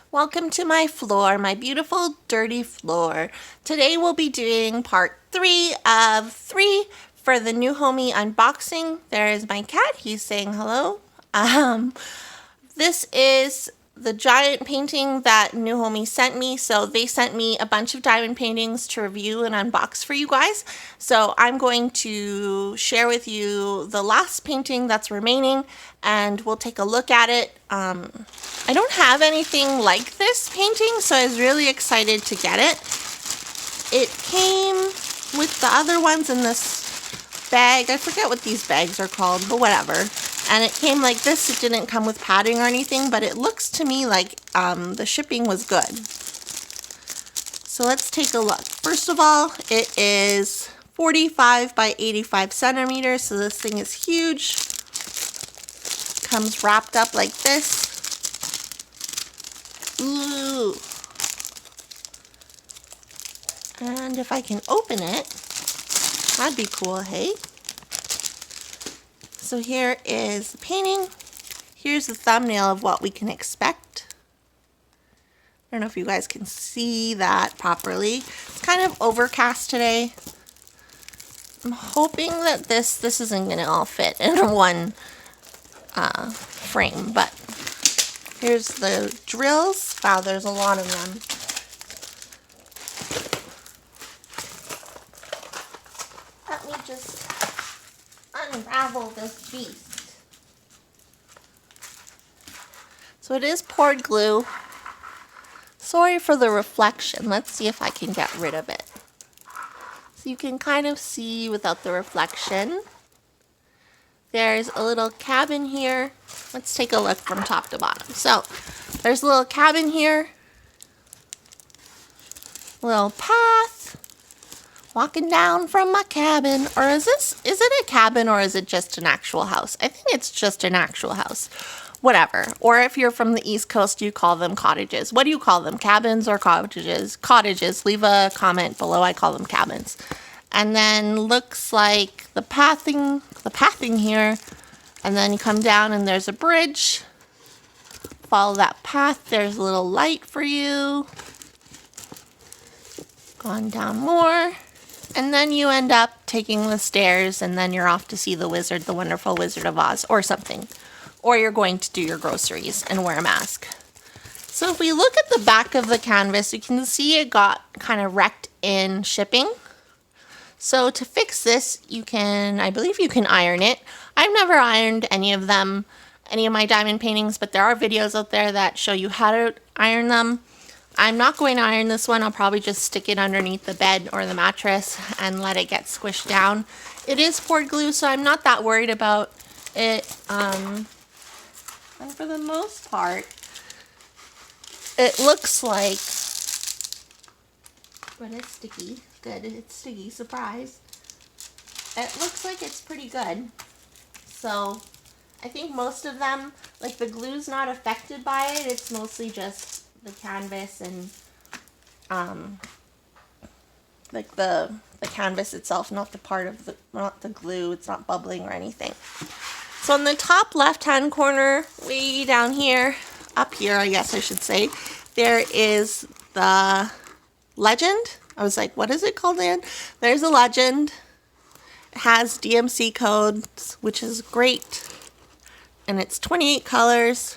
Welcome to my floor, my beautiful dirty floor. Today we'll be doing part 3 of 3 for the Newhomy unboxing. There is my cat, he's saying hello. This is the giant painting that Newhomy sent me. So they sent me a bunch of diamond paintings to review and unbox for you guys. So I'm going to share with you the last painting that's remaining and we'll take a look at it. I don't have anything like this painting, so I was really excited to get it. It came with the other ones in this bag. I forget what these bags are called, but whatever. And it came like this. It didn't come with padding or anything, but it looks to me like the shipping was good. So let's take a look. First of all, it is 45 by 85 centimeters, so this thing is huge. Comes wrapped up like this. Ooh. And if I can open it, that'd be cool, hey? So here is the painting. Here's the thumbnail of what we can expect. I don't know if you guys can see that properly. It's kind of overcast today. I'm hoping that this isn't going to all fit in one frame, but here's the drills. Wow, there's a lot of them. Let me just unravel this beast. So it is poured glue. Sorry for the reflection. Let's see if I can get rid of it. So you can kind of see without the reflection. There's a little cabin here. Let's take a look from top to bottom. So there's a little cabin here. Little path. Walking down from my cabin. Or is it a cabin or is it just an actual house? I think it's just an actual house. Whatever. Or if you're from the East Coast, you call them cottages. What do you call them? Cabins or cottages? Cottages. Leave a comment below. I call them cabins. And then looks like the pathing here. And then you come down and there's a bridge. Follow that path. There's a little light for you. Going down more. And then you end up taking the stairs and then you're off to see the wizard, the wonderful Wizard of Oz or something. Or you're going to do your groceries and wear a mask. So if we look at the back of the canvas, you can see it got kind of wrecked in shipping. So to fix this, I believe you can iron it. I've never ironed any of them, any of my diamond paintings, but there are videos out there that show you how to iron them. I'm not going to iron this one. I'll probably just stick it underneath the bed or the mattress and let it get squished down. It is poured glue, so I'm not that worried about it. And for the most part, it looks like, but it's sticky. Good, it's sticky, surprise. It looks like it's pretty good. So I think most of them, like the glue's not affected by it. It's mostly just the canvas and like the canvas itself, not the glue. It's not bubbling or anything. So in the top left hand corner, way down here, up here I guess I should say, there is the legend. I was like, what is it called again? There's a legend. It has DMC codes, which is great. And it's 28 colors.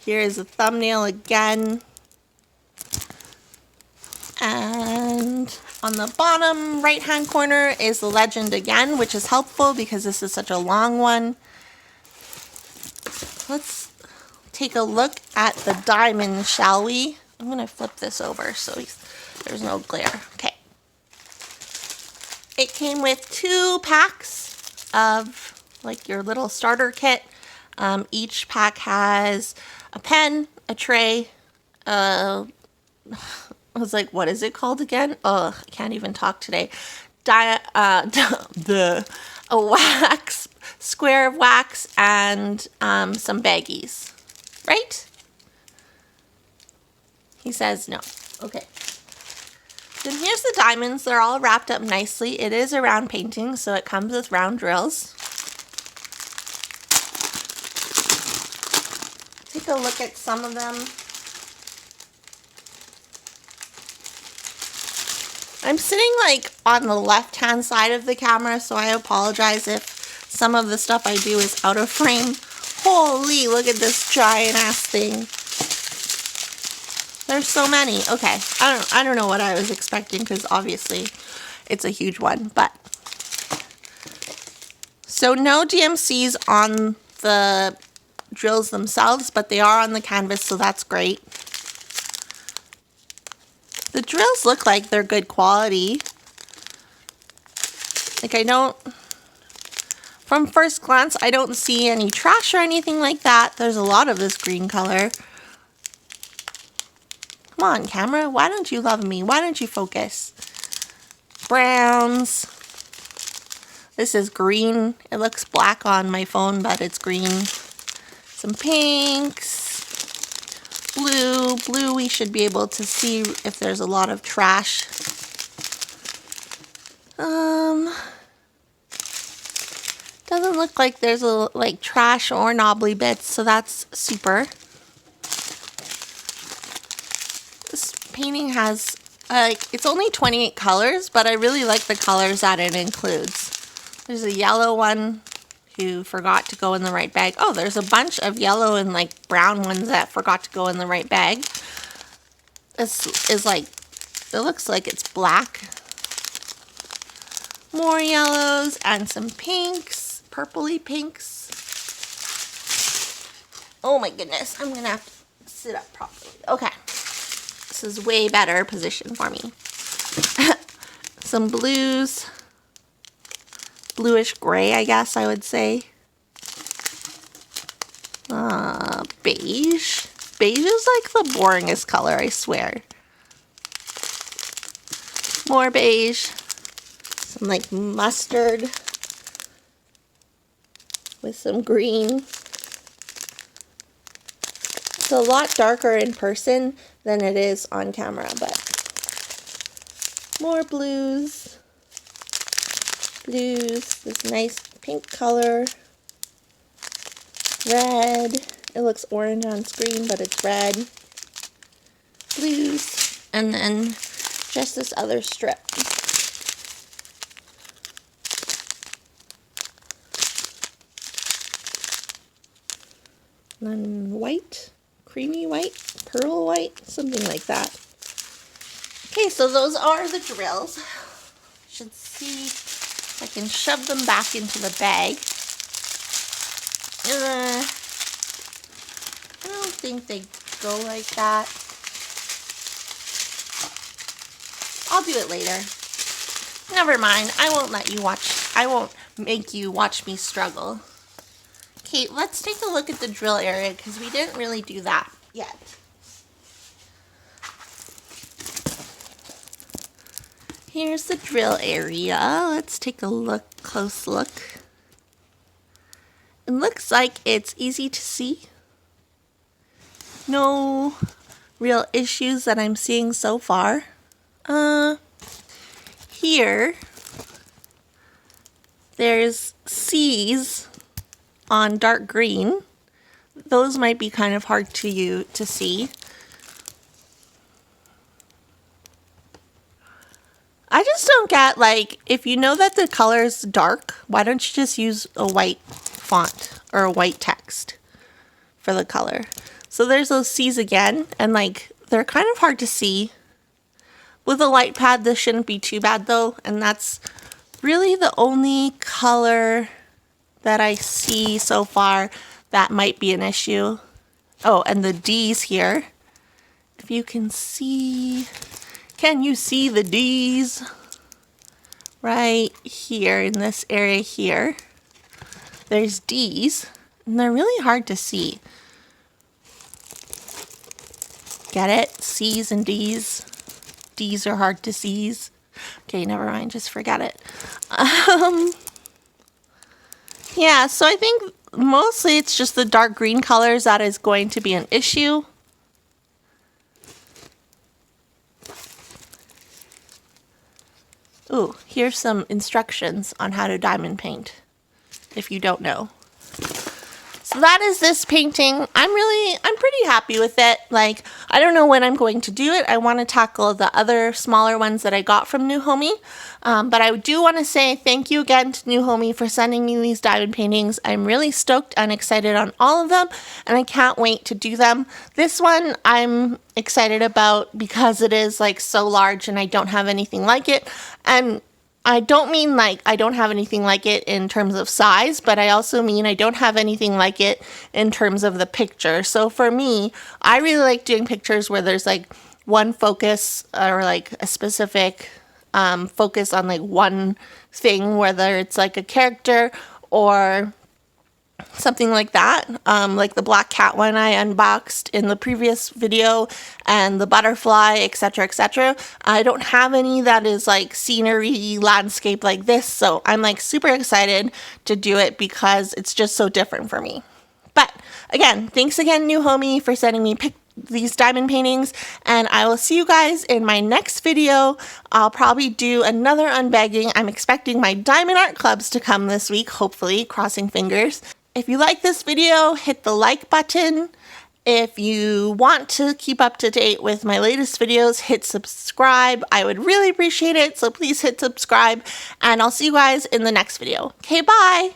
Here is a thumbnail again. And on the bottom right hand corner is the legend again, which is helpful because this is such a long one. Let's take a look at the diamond, shall we? I'm going to flip this over so there's no glare. Okay. It came with 2 packs of like your little starter kit. Each pack has a pen, a tray, I was like, what is it called again? Oh, I can't even talk today. A wax, square of wax, and some baggies. Right? He says no. Okay. Then here's the diamonds. They're all wrapped up nicely. It is a round painting, so it comes with round drills. Take a look at some of them. I'm sitting like on the left-hand side of the camera, so I apologize if some of the stuff I do is out of frame. Holy, look at this giant ass thing. There's so many. Okay, I don't know what I was expecting because obviously it's a huge one, but so no DMCs on the drills themselves, but they are on the canvas, so that's great. The drills look like they're good quality. Like from first glance, I don't see any trash or anything like that. There's a lot of this green color. Come on, camera. Why don't you love me? Why don't you focus? Browns. This is green. It looks black on my phone, but it's green. Some pinks. Blue. Blue, we should be able to see if there's a lot of trash. Doesn't look like there's like trash or knobbly bits, so that's super. This painting has it's only 28 colors, but I really like the colors that it includes. There's a yellow one who forgot to go in the right bag. Oh, there's a bunch of yellow and like brown ones that forgot to go in the right bag. This is like, it looks like it's black. More yellows and some pinks, purpley pinks. Oh my goodness, I'm gonna have to sit up properly. Okay, this is way better position for me. Some blues. Bluish gray, I guess I would say. Beige. Beige is like the boringest color, I swear. More beige. Some like mustard with some green. It's a lot darker in person than it is on camera, but more blues. Blues, this nice pink color, red, it looks orange on screen, but it's red, blues, and then just this other strip. And then white, creamy white, pearl white, something like that. Okay, so those are the drills. Should see I can shove them back into the bag. I don't think they go like that. I'll do it later. Never mind. I won't make you watch me struggle. Okay, let's take a look at the drill area because we didn't really do that yet. Here's the drill area. Let's take a close look. It looks like it's easy to see. No real issues that I'm seeing so far. Here, there's C's on dark green. Those might be kind of hard to see. I just don't get, like, if you know that the color is dark, why don't you just use a white font or a white text for the color? So there's those C's again, and like, they're kind of hard to see. With a light pad, this shouldn't be too bad though, and that's really the only color that I see so far that might be an issue. Oh, and the D's here. If you can see... Can you see the D's? Right here in this area here. There's D's, and they're really hard to see. Get it? C's and D's. D's are hard to seize. Okay, never mind, just forget it. Yeah, so I think mostly it's just the dark green colors that is going to be an issue. Ooh, here's some instructions on how to diamond paint, if you don't know. So that is this painting. I'm pretty happy with it. Like, I don't know when I'm going to do it. I want to tackle the other smaller ones that I got from Newhomy. But I do want to say thank you again to Newhomy for sending me these diamond paintings. I'm really stoked and excited on all of them, and I can't wait to do them. This one I'm excited about because it is like so large and I don't have anything like it. And I don't mean like I don't have anything like it in terms of size, but I also mean I don't have anything like it in terms of the picture. So for me, I really like doing pictures where there's like one focus or like a specific focus on like one thing, whether it's like a character or something like that, like the black cat one I unboxed in the previous video, and the butterfly, etc., etc. I don't have any that is like scenery landscape like this, so I'm like super excited to do it because it's just so different for me. But again, thanks again Newhomy for sending me these diamond paintings, and I will see you guys in my next video. I'll probably do another unbagging. I'm expecting my diamond art clubs to come this week, hopefully, crossing fingers. If you like this video, hit the like button. If you want to keep up to date with my latest videos, hit subscribe. I would really appreciate it, so please hit subscribe, and I'll see you guys in the next video. Okay, bye!